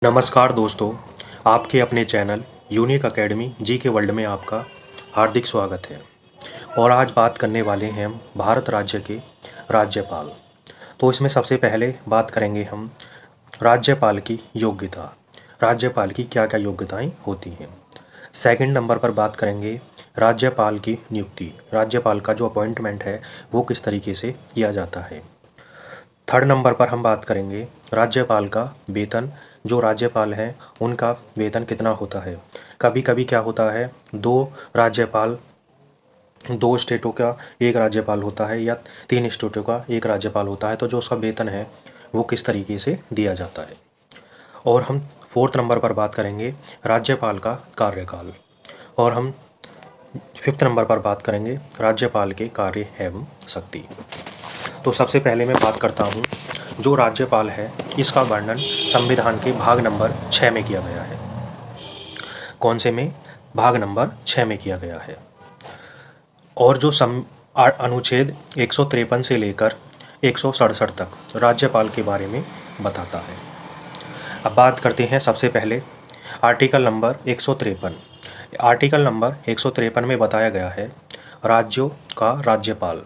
नमस्कार दोस्तों, आपके अपने चैनल यूनिक अकेडमी जी के वर्ल्ड में आपका हार्दिक स्वागत है। और आज बात करने वाले हैं हम भारत राज्य के राज्यपाल। तो इसमें सबसे पहले बात करेंगे हम राज्यपाल की योग्यता। राज्यपाल की क्या क्या योग्यताएं होती हैं। सेकंड नंबर पर बात करेंगे राज्यपाल की नियुक्ति। राज्यपाल का जो अपॉइंटमेंट है वो किस तरीके से किया जाता है। थर्ड नंबर पर हम बात करेंगे राज्यपाल का वेतन। जो राज्यपाल हैं उनका वेतन कितना होता है। कभी कभी क्या होता है, दो स्टेटों का एक राज्यपाल होता है या तीन स्टेटों का एक राज्यपाल होता है, तो जो उसका वेतन है वो किस तरीके से दिया जाता है। और हम फोर्थ नंबर पर बात करेंगे राज्यपाल का कार्यकाल। और हम फिफ्थ नंबर पर बात करेंगे राज्यपाल के कार्य एवं शक्ति। तो सबसे पहले मैं बात करता हूँ जो राज्यपाल है, इसका वर्णन संविधान के भाग नंबर 6 में किया गया है। कौन से में? भाग नंबर 6 में किया गया है। और जो अनुच्छेद 153 से लेकर 167 तक राज्यपाल के बारे में बताता है। अब बात करते हैं सबसे पहले आर्टिकल नंबर 153। आर्टिकल नंबर 153 में बताया गया है राज्यों का राज्यपाल।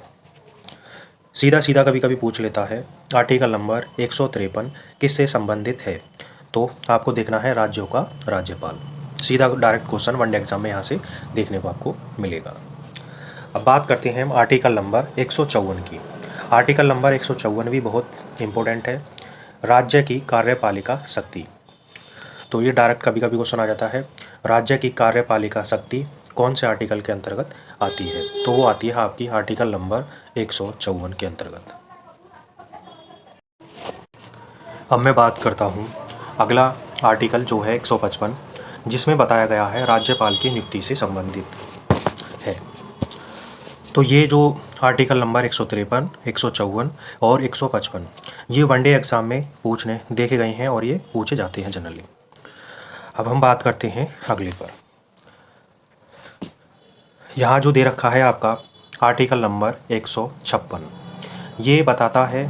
सीधा सीधा कभी कभी पूछ लेता है आर्टिकल नंबर 153 किससे संबंधित है, तो आपको देखना है राज्यों का राज्यपाल। सीधा डायरेक्ट क्वेश्चन वनडे एग्जाम में यहाँ से देखने को आपको मिलेगा। अब बात करते हैं हम आर्टिकल नंबर 154 की। आर्टिकल नंबर 154 भी बहुत इम्पोर्टेंट है, राज्य की कार्यपालिका शक्ति। तो ये डायरेक्ट कभी कभी क्वेश्चन आ जाता है, राज्य की कार्यपालिका शक्ति कौन से आर्टिकल के अंतर्गत आती है, तो वो आती है आपकी आर्टिकल नंबर 154 के अंतर्गत। अब मैं बात करता हूँ अगला आर्टिकल जो है 155, जिसमें बताया गया है राज्यपाल की नियुक्ति से संबंधित है। तो ये जो आर्टिकल नंबर 153, 154 और 155 ये वनडे एग्ज़ाम में पूछने देखे गए हैं और ये पूछे जाते हैं जनरली। अब हम बात करते हैं अगले पर। यहाँ जो दे रखा है आपका आर्टिकल नंबर 156, ये बताता है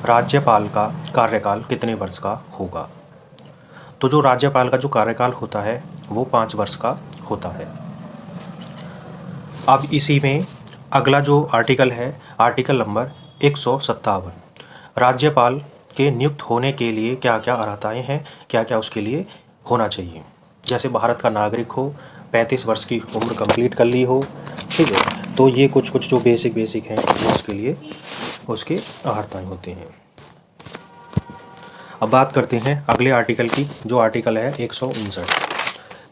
राज्यपाल का कार्यकाल कितने वर्ष का होगा। तो जो राज्यपाल का जो कार्यकाल होता है वो 5 वर्ष का होता है। अब इसी में अगला जो आर्टिकल है आर्टिकल नंबर 157, राज्यपाल के नियुक्त होने के लिए क्या क्या अर्हताएँ हैं, क्या क्या उसके लिए होना चाहिए। जैसे भारत का नागरिक हो, 35 वर्ष की उम्र कंप्लीट कर ली हो, ठीक है। तो ये कुछ कुछ जो बेसिक हैं उसके लिए उसके अर्हताएँ होते हैं। अब बात करते हैं अगले आर्टिकल की, जो आर्टिकल है 159।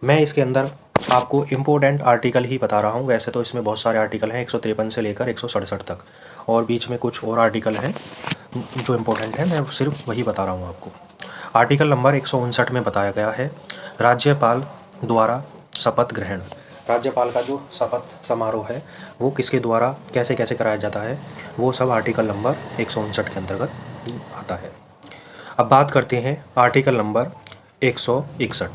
मैं इसके अंदर आपको इम्पोर्टेंट आर्टिकल ही बता रहा हूँ, वैसे तो इसमें बहुत सारे आर्टिकल हैं 153 से लेकर 167 तक, और बीच में कुछ और आर्टिकल हैं जो इम्पोर्टेंट है, मैं सिर्फ वही बता रहा हूँ आपको। आर्टिकल नंबर 159 में बताया गया है राज्यपाल द्वारा शपथ ग्रहण। राज्यपाल का जो शपथ समारोह है वो किसके द्वारा कैसे कैसे कराया जाता है, वो सब आर्टिकल नंबर 159 के अंतर्गत आता है। अब बात करते हैं आर्टिकल नंबर 161।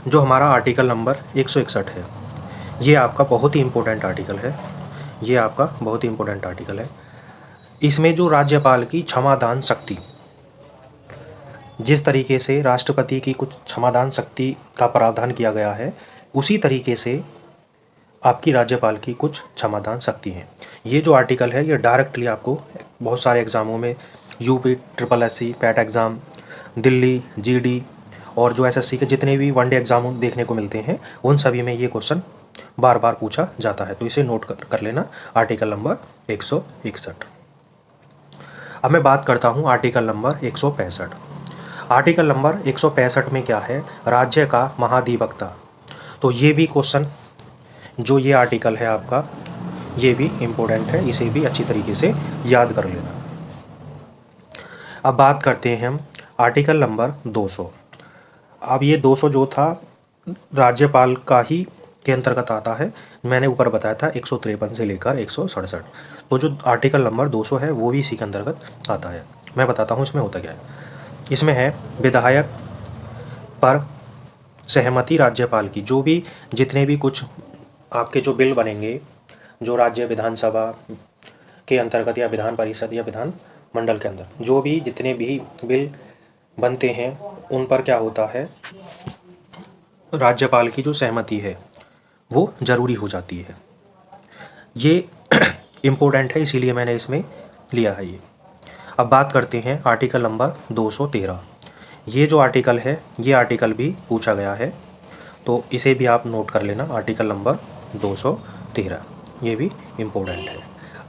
जो हमारा आर्टिकल नंबर 161 है ये आपका बहुत ही इम्पोर्टेंट आर्टिकल है। ये आपका बहुत ही इम्पोर्टेंट आर्टिकल है। इसमें जो राज्यपाल की क्षमादान शक्ति, जिस तरीके से राष्ट्रपति की कुछ क्षमादान शक्ति का प्रावधान किया गया है, उसी तरीके से आपकी राज्यपाल की कुछ क्षमादान शक्ति हैं। ये जो आर्टिकल है ये डायरेक्टली आपको बहुत सारे एग्ज़ामों में UP SSC PAT exam, Delhi GD और जो SSC के जितने भी वनडे एग्ज़ाम देखने को मिलते हैं उन सभी में ये क्वेश्चन बार बार पूछा जाता है, तो इसे नोट कर लेना, आर्टिकल नंबर 161। अब मैं बात करता हूँ आर्टिकल नंबर 165। आर्टिकल नंबर 165 में क्या है, राज्य का महाधिवक्ता। तो ये भी क्वेश्चन जो ये आर्टिकल है आपका ये भी इम्पोर्टेंट है, इसे भी अच्छी तरीके से याद कर लेना। अब बात करते हैं हम आर्टिकल नंबर 200। अब ये 200 जो था राज्यपाल का ही के अंतर्गत आता है। मैंने ऊपर बताया था 153 से लेकर 167, तो जो आर्टिकल नंबर 200 है वो भी इसी के अंतर्गत आता है। मैं बताता हूँ इसमें होता क्या है। इसमें है विधायक पर सहमति राज्यपाल की। जो भी जितने भी कुछ आपके जो बिल बनेंगे, जो राज्य विधानसभा के अंतर्गत या विधान परिषद या विधान मंडल के अंदर जो भी जितने भी बिल बनते हैं उन पर क्या होता है, राज्यपाल की जो सहमति है वो ज़रूरी हो जाती है। ये इम्पोर्टेंट है, इसीलिए मैंने इसमें लिया है ये। अब बात करते हैं आर्टिकल नंबर 213। ये जो आर्टिकल है, ये आर्टिकल भी पूछा गया है, तो इसे भी आप नोट कर लेना। आर्टिकल नंबर 213 ये भी इम्पोर्टेंट है।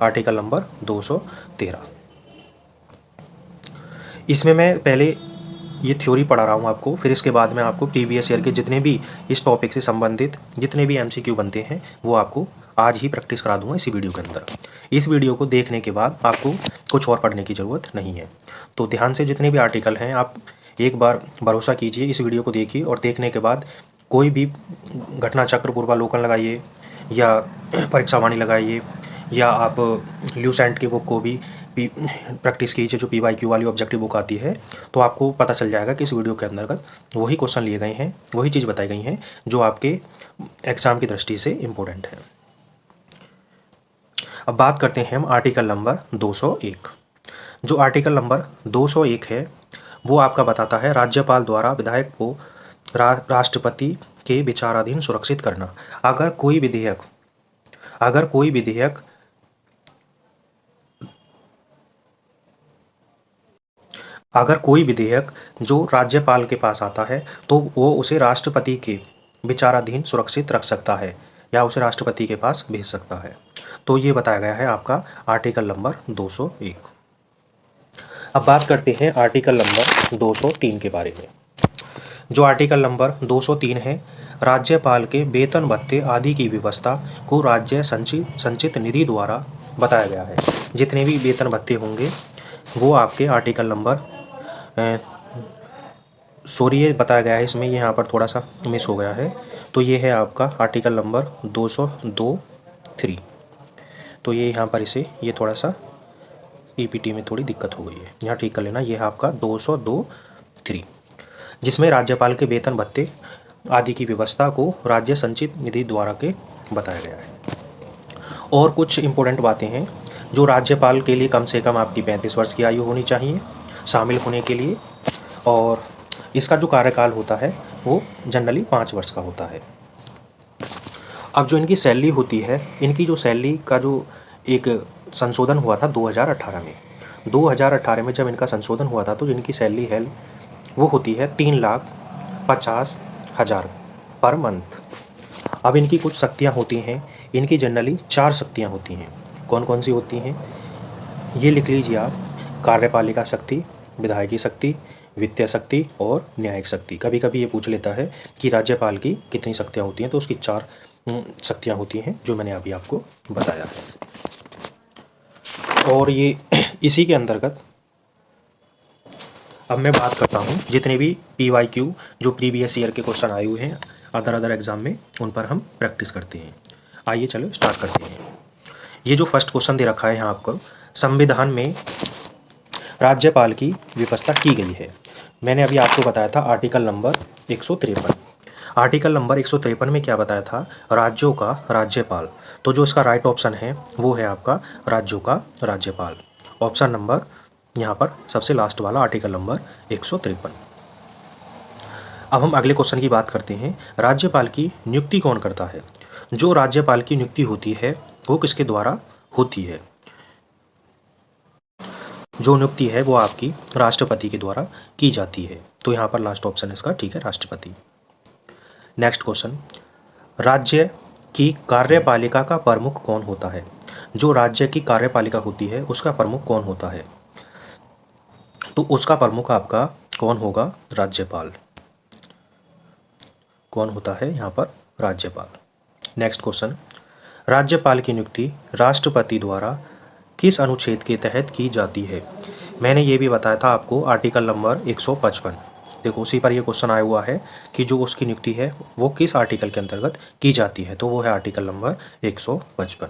आर्टिकल नंबर 213, इसमें मैं पहले ये थ्योरी पढ़ा रहा हूँ आपको, फिर इसके बाद मैं आपको प्रीवियस ईयर के जितने भी इस टॉपिक से संबंधित जितने भी एमसीक्यू बनते हैं वो आपको आज ही प्रैक्टिस करा दूंगा इसी वीडियो के अंदर। इस वीडियो को देखने के बाद आपको कुछ और पढ़ने की ज़रूरत नहीं है। तो ध्यान से जितने भी आर्टिकल हैं आप एक बार भरोसा कीजिए, इस वीडियो को देखिए और देखने के बाद कोई भी घटना चक्र पूर्वालोकन लगाइए या परीक्षा वाणी लगाइए या आप ल्यूसेंट की बुक को भी प्रैक्टिस कीजिए, जो PYQ वाली ऑब्जेक्टिव बुक आती है, तो आपको पता चल जाएगा कि इस वीडियो के अंतर्गत वही क्वेश्चन लिए गए हैं, वही चीज़ बताई गई हैं जो आपके एग्ज़ाम की दृष्टि से इम्पोर्टेंट है। अब बात करते हैं हम आर्टिकल नंबर 201। जो आर्टिकल नंबर 201 है वो आपका बताता है राज्यपाल द्वारा विधायक को राष्ट्रपति के विचाराधीन सुरक्षित करना। अगर कोई विधेयक जो राज्यपाल के पास आता है तो वो उसे राष्ट्रपति के विचाराधीन सुरक्षित रख सकता है या उसे राष्ट्रपति के पास भेज सकता है। तो ये बताया गया है आपका आर्टिकल नंबर 201। अब बात करते हैं आर्टिकल नंबर 203 के बारे में। जो आर्टिकल नंबर 203 है, राज्यपाल के वेतन भत्ते आदि की व्यवस्था को राज्य संचित निधि द्वारा बताया गया है। जितने भी वेतन भत्ते होंगे वो आपके आर्टिकल नंबर ये बताया गया है इसमें, ये यहाँ पर थोड़ा सा मिस हो गया है, तो ये है आपका आर्टिकल नंबर 202(3). तो ये यहाँ पर इसे ये थोड़ा सा PPT में थोड़ी दिक्कत हो गई है, यहाँ ठीक कर लेना। ये है आपका 202(3), जिसमें राज्यपाल के वेतन भत्ते आदि की व्यवस्था को राज्य संचित निधि द्वारा के बताया गया है। और कुछ इम्पोर्टेंट बातें हैं, जो राज्यपाल के लिए कम से कम आपकी 35 वर्ष की आयु होनी चाहिए शामिल होने के लिए, और इसका जो कार्यकाल होता है वो जनरली 5 वर्ष का होता है। अब जो इनकी सैलरी होती है, इनकी जो सैलरी का जो एक संशोधन हुआ था 2018 में, 2018 में जब इनका संशोधन हुआ था तो इनकी सैलरी है वो होती है 3,50,000 पर मंथ। अब इनकी कुछ शक्तियाँ होती हैं, इनकी जनरली 4 शक्तियाँ होती हैं। कौन कौन सी होती हैं ये लिख लीजिए आप। कार्यपालिका शक्ति, विधायकी शक्ति, वित्तीय शक्ति और न्यायिक शक्ति। कभी कभी ये पूछ लेता है कि राज्यपाल की कितनी शक्तियाँ होती हैं, तो उसकी 4 शक्तियाँ होती हैं जो मैंने अभी आपको बताया है। और ये इसी के अंतर्गत अब मैं बात करता हूँ जितने भी PYQ जो प्रीवियस ईयर के क्वेश्चन आए हुए हैं अदर एग्ज़ाम में, उन पर हम प्रैक्टिस करते हैं। आइए चलो स्टार्ट करते हैं। ये जो फर्स्ट क्वेश्चन दे रखा है यहाँ आपको, संविधान में राज्यपाल की व्यवस्था की गई है। मैंने अभी आपको बताया था आर्टिकल नंबर 153। आर्टिकल नंबर 153 में क्या बताया था, राज्यों का राज्यपाल। तो जो इसका राइट ऑप्शन है वो है आपका राज्यों का राज्यपाल। ऑप्शन नंबर यहाँ पर सबसे लास्ट वाला आर्टिकल नंबर 153। अब हम अगले क्वेश्चन की बात करते हैं, राज्यपाल की नियुक्ति कौन करता है। जो राज्यपाल की नियुक्ति होती है वो किसके द्वारा होती है, जो नियुक्ति है वो आपकी राष्ट्रपति के द्वारा की जाती है। तो यहाँ पर लास्ट ऑप्शन इसका ठीक है, राष्ट्रपति। नेक्स्ट क्वेश्चन, राज्य की कार्यपालिका का प्रमुख कौन होता है। जो राज्य की कार्यपालिका होती है उसका प्रमुख कौन होता है, तो उसका प्रमुख आपका कौन होगा, राज्यपाल। कौन होता है यहाँ पर, राज्यपाल। नेक्स्ट क्वेश्चन, राज्यपाल की नियुक्ति राष्ट्रपति द्वारा किस अनुच्छेद के तहत की जाती है। मैंने ये भी बताया था आपको आर्टिकल नंबर 155। देखो उसी पर ये क्वेश्चन आया हुआ है कि जो उसकी नियुक्ति है वो किस आर्टिकल के अंतर्गत की जाती है, तो वो है आर्टिकल नंबर 155।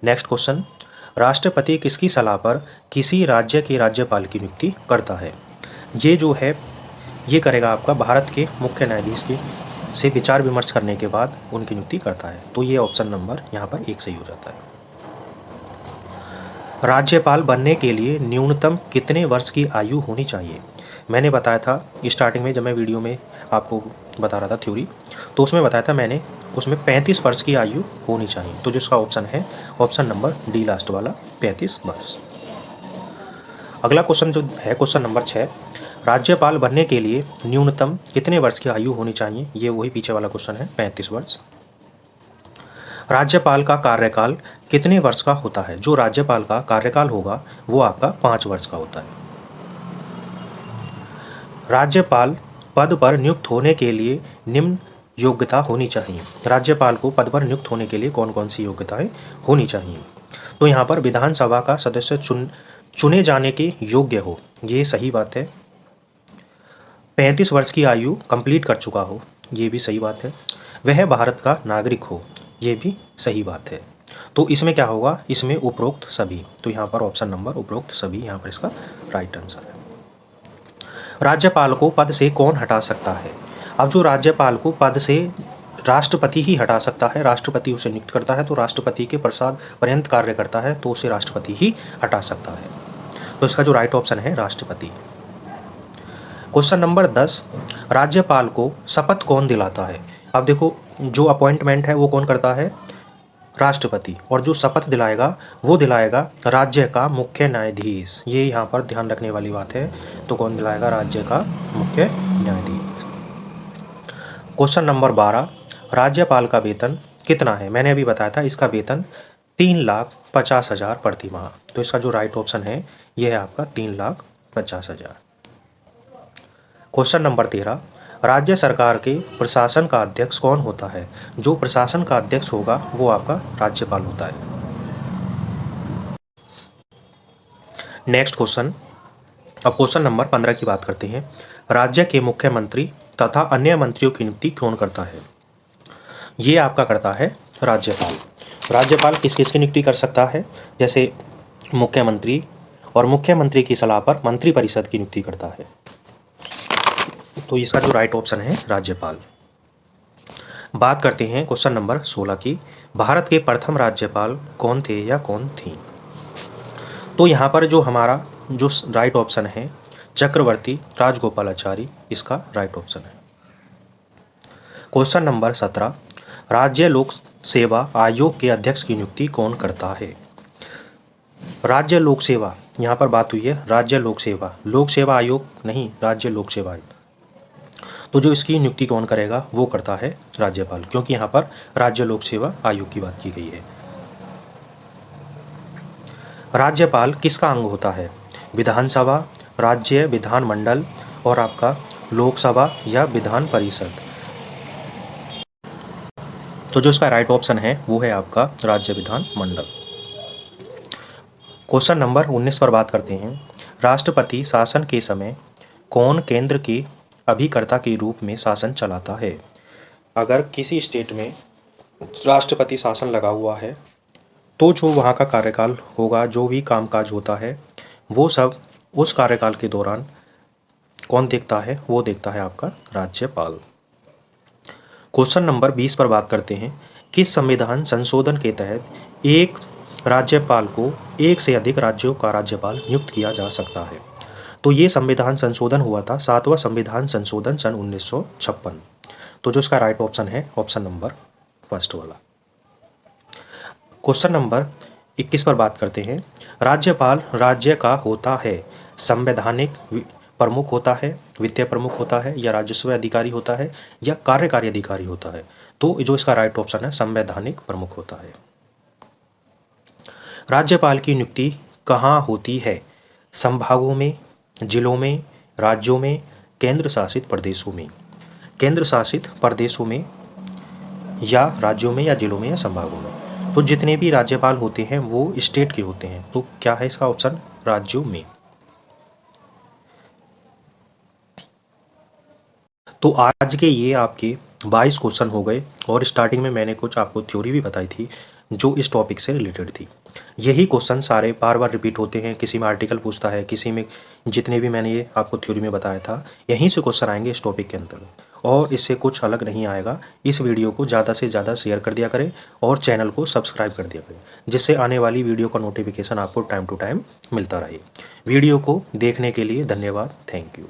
नेक्स्ट क्वेश्चन, राष्ट्रपति किसकी सलाह पर किसी राज्य के राज्यपाल की नियुक्ति करता है। ये जो है ये करेगा आपका भारत के मुख्य न्यायाधीश के से विचार विमर्श करने के बाद उनकी नियुक्ति करता है। तो ये ऑप्शन नंबर यहाँ पर 1 सही हो जाता है। राज्यपाल बनने के लिए न्यूनतम कितने वर्ष की आयु होनी चाहिए? मैंने बताया था स्टार्टिंग में, जब मैं वीडियो में आपको बता रहा था थ्योरी, तो उसमें बताया था मैंने, उसमें 35 वर्ष की आयु होनी चाहिए। तो जिसका ऑप्शन है ऑप्शन नंबर डी लास्ट वाला, 35 वर्ष। अगला क्वेश्चन जो है क्वेश्चन नंबर 6, राज्यपाल बनने के लिए न्यूनतम कितने वर्ष की आयु होनी चाहिए? ये वही पीछे वाला क्वेश्चन है, 35 वर्ष। राज्यपाल का कार्यकाल कितने वर्ष का होता है? जो राज्यपाल का कार्यकाल होगा वो आपका 5 वर्ष का होता है। राज्यपाल पद पर नियुक्त होने के लिए निम्न योग्यता होनी चाहिए। राज्यपाल को पद पर नियुक्त होने के लिए कौन कौन सी योग्यताएं होनी चाहिए? तो यहाँ पर विधानसभा का सदस्य चुने जाने के योग्य हो, ये सही बात है। 35 वर्ष की आयु कंप्लीट कर चुका हो, ये भी सही बात है। वह भारत का नागरिक हो, ये भी सही बात है। तो इसमें क्या होगा? इसमें उपरोक्त सभी। तो यहाँ पर ऑप्शन नंबर उपरोक्त सभी यहाँ पर इसका राइट आंसर है। राज्यपाल को पद से कौन हटा सकता है? अब जो राज्यपाल को पद से राष्ट्रपति ही हटा सकता है, राष्ट्रपति उसे नियुक्त करता है, तो राष्ट्रपति के प्रसाद पर्यंत कार्य करता है तो उसे राष्ट्रपति ही हटा सकता है। तो इसका जो राइट ऑप्शन है राष्ट्रपति। क्वेश्चन नंबर 10, राज्यपाल को शपथ कौन दिलाता है? अब देखो, जो अपॉइंटमेंट है वो कौन करता है? राष्ट्रपति। और जो शपथ दिलाएगा वो दिलाएगा राज्य का मुख्य न्यायाधीश। ये यहाँ पर ध्यान रखने वाली बात है। तो कौन दिलाएगा? राज्य का मुख्य न्यायाधीश। क्वेश्चन नंबर 12, राज्यपाल का वेतन कितना है? मैंने अभी बताया था इसका वेतन 3,50,000 प्रति माह। तो इसका जो राइट ऑप्शन है ये है आपका 3,50,000। क्वेश्चन नंबर 13, राज्य सरकार के प्रशासन का अध्यक्ष कौन होता है? जो प्रशासन का अध्यक्ष होगा वो आपका राज्यपाल होता है। नेक्स्ट क्वेश्चन, अब क्वेश्चन नंबर 15 की बात करते हैं। राज्य के मुख्यमंत्री तथा अन्य मंत्रियों की नियुक्ति कौन करता है? ये आपका करता है राज्यपाल। राज्यपाल किस किस की नियुक्ति कर सकता है? जैसे मुख्यमंत्री, और मुख्यमंत्री की सलाह पर मंत्रिपरिषद की नियुक्ति करता है। तो इसका जो राइट ऑप्शन है राज्यपाल। बात करते हैं क्वेश्चन नंबर 16 की। भारत के प्रथम राज्यपाल कौन थे या कौन थी? तो यहाँ पर जो हमारा जो राइट ऑप्शन है चक्रवर्ती राजगोपालाचारी, इसका राइट ऑप्शन है। क्वेश्चन नंबर 17, राज्य लोक सेवा आयोग के अध्यक्ष की नियुक्ति कौन करता है? राज्य लोक सेवा, यहाँ पर बात हुई है राज्य लोक सेवा आयोग नहीं, राज्य लोक सेवा आयोग। तो जो इसकी नियुक्ति कौन करेगा वो करता है राज्यपाल, क्योंकि यहाँ पर राज्य लोक सेवा आयोग की बात की गई है। राज्यपाल किसका अंग होता है? विधानसभा, राज्य विधानमंडल, और आपका लोकसभा या विधान परिषद। तो जो इसका राइट ऑप्शन है वो है आपका राज्य विधानमंडल। क्वेश्चन नंबर 19 पर बात करते हैं। राष्ट्रपति शासन के समय कौन केंद्र के अभिकर्ता के रूप में शासन चलाता है? अगर किसी स्टेट में राष्ट्रपति शासन लगा हुआ है तो जो वहाँ का कार्यकाल होगा, जो भी कामकाज होता है वो सब उस कार्यकाल के दौरान कौन देखता है? वो देखता है आपका राज्यपाल। क्वेश्चन नंबर 20 पर बात करते हैं। किस संविधान संशोधन के तहत एक राज्यपाल को एक से अधिक राज्यों का राज्यपाल नियुक्त किया जा सकता है? तो ये संविधान संशोधन हुआ था 7वां संविधान संशोधन सन 1956। तो जो इसका राइट ऑप्शन है ऑप्शन नंबर फर्स्ट वाला। क्वेश्चन नंबर 21 पर बात करते हैं। राज्यपाल राज्य का होता है संवैधानिक प्रमुख होता है, वित्तीय प्रमुख होता है, या राजस्व अधिकारी होता है, या कार्यकारी अधिकारी होता है? तो जो इसका राइट ऑप्शन है संवैधानिक प्रमुख होता है। राज्यपाल की नियुक्ति कहाँ होती है? संभागों में, जिलों में, राज्यों में, केंद्र शासित प्रदेशों में? केंद्र शासित प्रदेशों में, या राज्यों में, या जिलों में, या संभागों में? तो जितने भी राज्यपाल होते हैं वो स्टेट के होते हैं। तो क्या है इसका ऑप्शन? राज्यों में। तो आज के ये आपके 22 क्वेश्चन हो गए, और स्टार्टिंग में मैंने कुछ आपको थ्योरी भी बताई थी जो इस टॉपिक से रिलेटेड थी। यही क्वेश्चन सारे बार बार रिपीट होते हैं, किसी में आर्टिकल पूछता है, किसी में जितने भी मैंने ये आपको थ्योरी में बताया था, यहीं से क्वेश्चन आएंगे इस टॉपिक के अंतर्गत। और इससे कुछ अलग नहीं आएगा। इस वीडियो को ज़्यादा से ज़्यादा शेयर कर दिया करें और चैनल को सब्सक्राइब कर दिया करें, जिससे आने वाली वीडियो का नोटिफिकेशन आपको टाइम टू टाइम मिलता रहे। वीडियो को देखने के लिए धन्यवाद। Thank you.